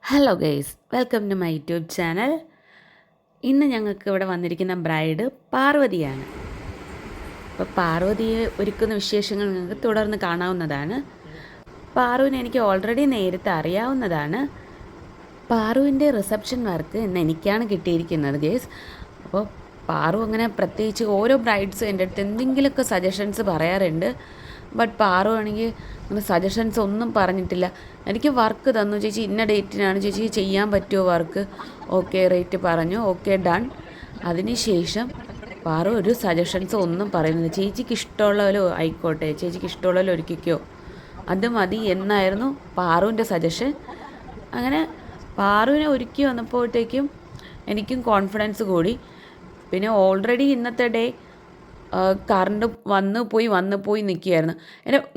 Hello guys, welcome to my YouTube channel. ഇന്ന് ഞങ്ങൾക്ക് ഇവിടെ വന്നിരിക്കുന്ന ബ്രൈഡ് പാർവതിയാണ്. അപ്പോൾ പാർവതിയെ ഒരുക്കുന്ന വിശേഷങ്ങൾ നിങ്ങൾക്ക് തുടർന്ന് കാണാവുന്നതാണ്. പാറുവിനെ എനിക്ക് ഓൾറെഡി നേരത്തെ അറിയാവുന്നതാണ്. പാറുവിൻ്റെ റിസപ്ഷൻ വർക്ക് ഇന്ന് എനിക്കാണ് കിട്ടിയിരിക്കുന്നത് ഗൈസ്. അപ്പോൾ പാറു അങ്ങനെ പ്രത്യേകിച്ച് ഓരോ ബ്രൈഡ്സും എൻ്റെ അടുത്ത് എന്തെങ്കിലുമൊക്കെ സജഷൻസ് പറയാറുണ്ട്. ബട്ട് പാറു ആണെങ്കിൽ അങ്ങനെ സജഷൻസ് ഒന്നും പറഞ്ഞിട്ടില്ല. എനിക്ക് വർക്ക് തന്നു, ചേച്ചി ഇന്ന ഡേറ്റിനാണ് ചേച്ചി ചെയ്യാൻ പറ്റുമോ വർക്ക്, ഓക്കെ റേറ്റ് പറഞ്ഞു, ഓക്കെ ഡൺ. അതിനുശേഷം പാറു ഒരു സജഷൻസ് ഒന്നും പറയുന്നില്ല. ചേച്ചിക്ക് ഇഷ്ടമുള്ളവരോ ആയിക്കോട്ടെ, ചേച്ചിക്ക് ഇഷ്ടമുള്ളവരോ ഒരുക്കിക്കോ, അത് മതി എന്നായിരുന്നു പാറുവിൻ്റെ സജഷൻ. അങ്ങനെ പാറുവിനെ ഒരുക്കി വന്നപ്പോഴത്തേക്കും എനിക്കും കോൺഫിഡൻസ് കൂടി. പിന്നെ ഓൾറെഡി ഇന്നത്തെ ഡേ കറണ്ട് വന്നു പോയി നിൽക്കുകയായിരുന്നു.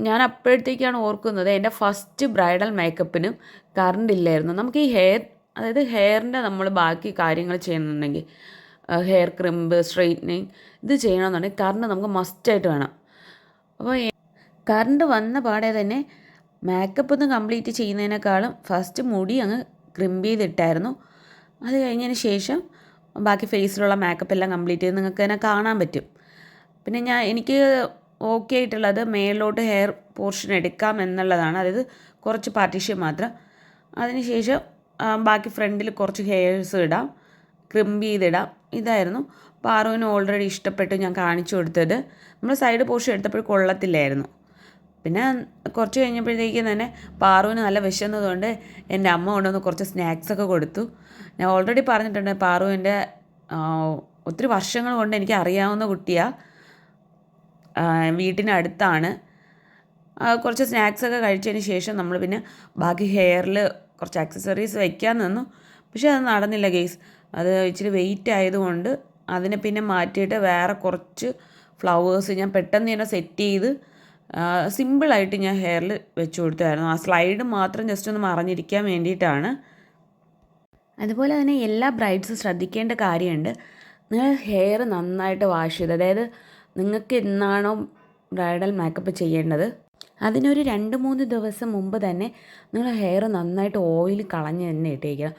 ഞാൻ അപ്പോഴത്തേക്കാണ് ഓർക്കുന്നത് എൻ്റെ ഫസ്റ്റ് ബ്രൈഡൽ മേക്കപ്പിനും കറണ്ട് ഇല്ലായിരുന്നു. നമുക്ക് ഈ അതായത് ഹെയറിൻ്റെ നമ്മൾ ബാക്കി കാര്യങ്ങൾ ചെയ്യണമെന്നുണ്ടെങ്കിൽ ഹെയർ ക്രിമ്പ്, സ്ട്രെയിറ്റനിങ് ഇത് ചെയ്യണമെന്നുണ്ടെങ്കിൽ കറണ്ട് നമുക്ക് മസ്റ്റായിട്ട് വേണം. അപ്പോൾ കറണ്ട് വന്ന പാടെ തന്നെ മേക്കപ്പ് ഒന്ന് കംപ്ലീറ്റ് ചെയ്യുന്നതിനേക്കാളും ഫസ്റ്റ് മുടി അങ്ങ് ക്രിമ്പ് ചെയ്തിട്ടായിരുന്നു. അത് കഴിഞ്ഞതിന് ശേഷം ബാക്കി ഫേസിലുള്ള മേക്കപ്പ് എല്ലാം കംപ്ലീറ്റ് ചെയ്ത് നിങ്ങൾക്ക് തന്നെ കാണാൻ പറ്റും. പിന്നെ എനിക്ക് ഓക്കെ ആയിട്ടുള്ളത് മേളിലോട്ട് ഹെയർ പോർഷൻ എടുക്കാം എന്നുള്ളതാണ്. അതായത് കുറച്ച് പാർട്ടീഷൻ മാത്രം. അതിനുശേഷം ബാക്കി ഫ്രണ്ടിൽ കുറച്ച് ഹെയർസ് ഇടാം, ക്രിമ്പ് ചെയ്തിടാം. ഇതായിരുന്നു പാറുവിന് ഓൾറെഡി ഇഷ്ടപ്പെട്ടു ഞാൻ കാണിച്ചു കൊടുത്തത്. നമ്മൾ സൈഡ് പോർഷൻ എടുത്തപ്പോൾ കൊള്ളത്തില്ലായിരുന്നു. പിന്നെ കുറച്ച് കഴിഞ്ഞപ്പോഴത്തേക്കും തന്നെ പാറുവിന് നല്ല വിശന്നതുകൊണ്ട് എൻ്റെ അമ്മ കൊണ്ടുവന്ന് കുറച്ച് സ്നാക്സൊക്കെ കൊടുത്തു. ഞാൻ ഓൾറെഡി പറഞ്ഞിട്ടുണ്ട്, പാറുവിൻ്റെ ഒത്തിരി വർഷങ്ങൾ കൊണ്ട് എനിക്ക് അറിയാവുന്ന കുട്ടിയാണ്, വീട്ടിനടുത്താണ്. കുറച്ച് സ്നാക്സൊക്കെ കഴിച്ചതിന് ശേഷം നമ്മൾ പിന്നെ ബാക്കി ഹെയറിൽ കുറച്ച് ആക്സസറീസ് വയ്ക്കാൻ നിന്നു. പക്ഷേ അത് നടന്നില്ല ഗെയ്സ്. അത് ഇച്ചിരി വെയിറ്റ് ആയതുകൊണ്ട് അതിനെ പിന്നെ മാറ്റിയിട്ട് വേറെ കുറച്ച് ഫ്ലവേഴ്സ് ഞാൻ പെട്ടെന്ന് തന്നെ സെറ്റ് ചെയ്ത് സിമ്പിളായിട്ട് ഞാൻ ഹെയറിൽ വെച്ച് കൊടുത്തായിരുന്നു. ആ സ്ലൈഡ് മാത്രം ജസ്റ്റ് ഒന്ന് മറഞ്ഞിരിക്കാൻ വേണ്ടിയിട്ടാണ്. അതുപോലെ തന്നെ എല്ലാ ബ്രൈഡ്സും ശ്രദ്ധിക്കേണ്ട കാര്യമുണ്ട്. നിങ്ങൾ ഹെയർ നന്നായിട്ട് വാഷ് ചെയ്ത്, അതായത് നിങ്ങൾക്ക് എന്നാണോ ബ്രൈഡൽ മേക്കപ്പ് ചെയ്യേണ്ടത് അതിനൊരു 2-3 ദിവസം മുമ്പ് തന്നെ നിങ്ങൾ ഹെയർ നന്നായിട്ട് ഓയിൽ കളഞ്ഞ് തന്നെ ഇട്ടേക്കുക.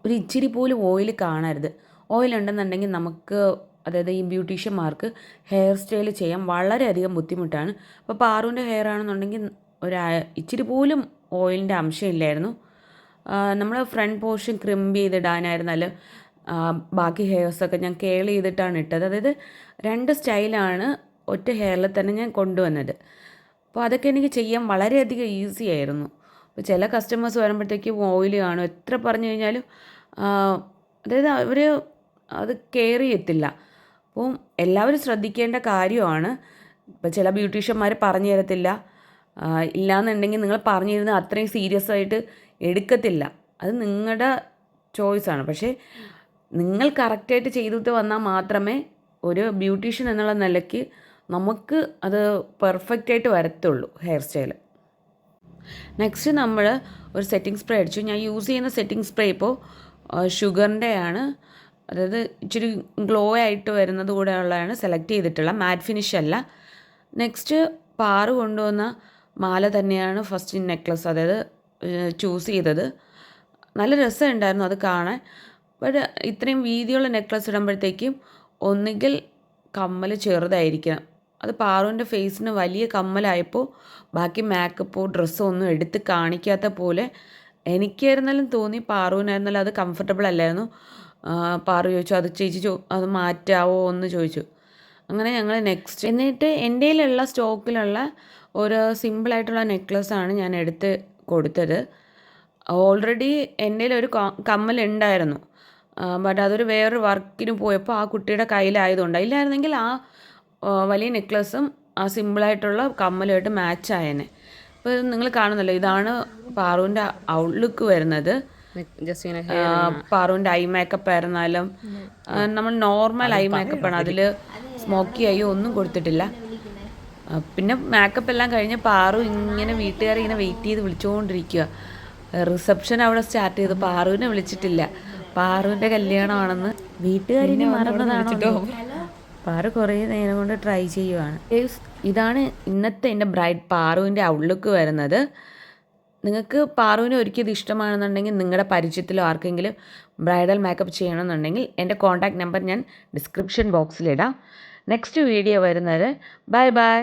ഒരു ഇച്ചിരി പോലും ഓയിൽ കാണരുത്. ഓയിൽ ഉണ്ടെന്നുണ്ടെങ്കിൽ നമുക്ക്, അതായത് ഈ ബ്യൂട്ടീഷ്യന്മാർക്ക് ഹെയർ സ്റ്റൈൽ ചെയ്യാൻ വളരെയധികം ബുദ്ധിമുട്ടാണ്. അപ്പോൾ പാറുവിൻ്റെ ഹെയർ ആണെന്നുണ്ടെങ്കിൽ ഇച്ചിരി പോലും ഓയിലിൻ്റെ അംശമില്ലായിരുന്നു. നമ്മൾ ഫ്രണ്ട് പോർഷൻ ക്രിമ്പ് ചെയ്തിടാനായിരുന്നാലും ബാക്കി ഹെയർസൊക്കെ ഞാൻ കേൾ ചെയ്തിട്ടാണ് ഇട്ടത്. അതായത് 2 സ്റ്റൈലാണ് ഒറ്റ ഹെയറിൽ തന്നെ ഞാൻ കൊണ്ടുവന്നത്. അപ്പോൾ അതൊക്കെ എനിക്ക് ചെയ്യാൻ വളരെയധികം ഈസി ആയിരുന്നു. അപ്പോൾ ചില കസ്റ്റമേഴ്സ് വരുമ്പോഴത്തേക്കും ഓയിൽ കാണും, എത്ര പറഞ്ഞു കഴിഞ്ഞാലും അതായത് അവർ അത് കെയർ ചെയ്യത്തില്ല. അപ്പോൾ എല്ലാവരും ശ്രദ്ധിക്കേണ്ട കാര്യമാണ്. ഇപ്പോൾ ചില ബ്യൂട്ടീഷ്യന്മാർ പറഞ്ഞു തരത്തില്ല, ഇല്ലയെന്നുണ്ടെങ്കിൽ നിങ്ങൾ പറഞ്ഞു തരുന്നത് അത്രയും സീരിയസ് ആയിട്ട് എടുക്കത്തില്ല. അത് നിങ്ങളുടെ ചോയ്സാണ്. പക്ഷേ നിങ്ങൾ കറക്റ്റായിട്ട് ചെയ്തിട്ട് വന്നാൽ മാത്രമേ ഒരു ബ്യൂട്ടീഷ്യൻ എന്നുള്ള നിലയ്ക്ക് നമുക്ക് അത് പെർഫെക്റ്റായിട്ട് വരത്തുള്ളൂ ഹെയർ സ്റ്റൈൽ. നെക്സ്റ്റ് നമ്മൾ ഒരു സെറ്റിംഗ് സ്പ്രേ അടിച്ചു. ഞാൻ യൂസ് ചെയ്യുന്ന സെറ്റിംഗ് സ്പ്രേ ഇപ്പോൾ ഷുഗറിൻ്റെ ആണ്. അതായത് ഇച്ചിരി ഗ്ലോ ആയിട്ട് വരുന്നത് കൂടെ ഉള്ളതാണ് സെലക്ട് ചെയ്തിട്ടുള്ള, മാറ്റ് ഫിനിഷ് അല്ല. നെക്സ്റ്റ് പാറു കൊണ്ടുവന്ന മാല തന്നെയാണ് ഫസ്റ്റ് നെക്ലസ്, അതായത് ചൂസ് ചെയ്തത്. നല്ല രസമുണ്ടായിരുന്നു അത് കാണാൻ. ബട്ട് ഇത്രയും വീതിയുള്ള നെക്ലസ് ഇടുമ്പോഴത്തേക്കും ഒന്നുകിൽ കമ്മൽ ചെറുതായിരിക്കണം. അത് പാറുവിൻ്റെ ഫേസിന് വലിയ കമ്മലായപ്പോൾ ബാക്കി മേക്കപ്പോ ഡ്രസ്സോ ഒന്നും എടുത്ത് കാണിക്കാത്ത പോലെ എനിക്കായിരുന്നാലും തോന്നി. പാറുവിനായിരുന്നാലും അത് കംഫർട്ടബിൾ അല്ലായിരുന്നു. പാറു ചോദിച്ചു, അത് ചേച്ചി അത് മാറ്റാവോ എന്ന് ചോദിച്ചു. അങ്ങനെ ഞങ്ങൾ നെക്സ്റ്റ്, എന്നിട്ട് എൻ്റെ കയ്യിലുള്ള സ്റ്റോക്കിലുള്ള ഒരു സിമ്പിളായിട്ടുള്ള നെക്ലസ്സാണ് ഞാൻ എടുത്ത് കൊടുത്തത്. ഓൾറെഡി എൻ്റെ ഒരു കമ്മലുണ്ടായിരുന്നു. ബട്ട് അതൊരു വേറൊരു വർക്കിന് പോയപ്പോൾ ആ കുട്ടിയുടെ കയ്യിലായതുകൊണ്ട്, ഇല്ലായിരുന്നെങ്കിൽ ആ വലിയ നെക്ലസും ആ സിമ്പിളായിട്ടുള്ള കമ്മലുമായിട്ട് മാച്ച് ആയേനെ. അപ്പോൾ നിങ്ങൾ കാണുന്നല്ലോ, ഇതാണ് പാറുവിൻ്റെ ഔട്ട്ലുക്ക് വരുന്നത്. പാറുവിൻ്റെ ഐ മേക്കപ്പ് ആയിരുന്നാലും നമ്മൾ നോർമൽ ഐ മേക്കപ്പാണ്, അതിൽ സ്മോക്കി ഐ ഒന്നും കൊടുത്തിട്ടില്ല. പിന്നെ മേക്കപ്പ് എല്ലാം കഴിഞ്ഞ് പാറു ഇങ്ങനെ വീട്ടുകാർ ഇങ്ങനെ വെയിറ്റ് ചെയ്ത് വിളിച്ചുകൊണ്ടിരിക്കുക. റിസപ്ഷൻ അവിടെ സ്റ്റാർട്ട് ചെയ്തു, പാറുവിനെ വിളിച്ചിട്ടില്ല. പാറുവിൻ്റെ കല്യാണമാണെന്ന് വീട്ടുകാരിനെ മറന്നതാണോ? പാറു കുറേ നേരം കൊണ്ട് ട്രൈ ചെയ്യുവാണ്. ഇതാണ് ഇന്നത്തെ എൻ്റെ ബ്രൈഡ് പാറുവിൻ്റെ ഔട്ട്ലുക്ക് വരുന്നത്. നിങ്ങൾക്ക് പാറുവിനെ ഒരുക്കിയത് ഇഷ്ടമാണെന്നുണ്ടെങ്കിൽ നിങ്ങളുടെ പരിചയത്തിലോ ആർക്കെങ്കിലും ബ്രൈഡൽ മേക്കപ്പ് ചെയ്യണമെന്നുണ്ടെങ്കിൽ എൻ്റെ കോൺടാക്റ്റ് നമ്പർ ഞാൻ ഡിസ്ക്രിപ്ഷൻ ബോക്സിലിടാം. നെക്സ്റ്റ് വീഡിയോ വരുന്നത് ബൈ ബൈ.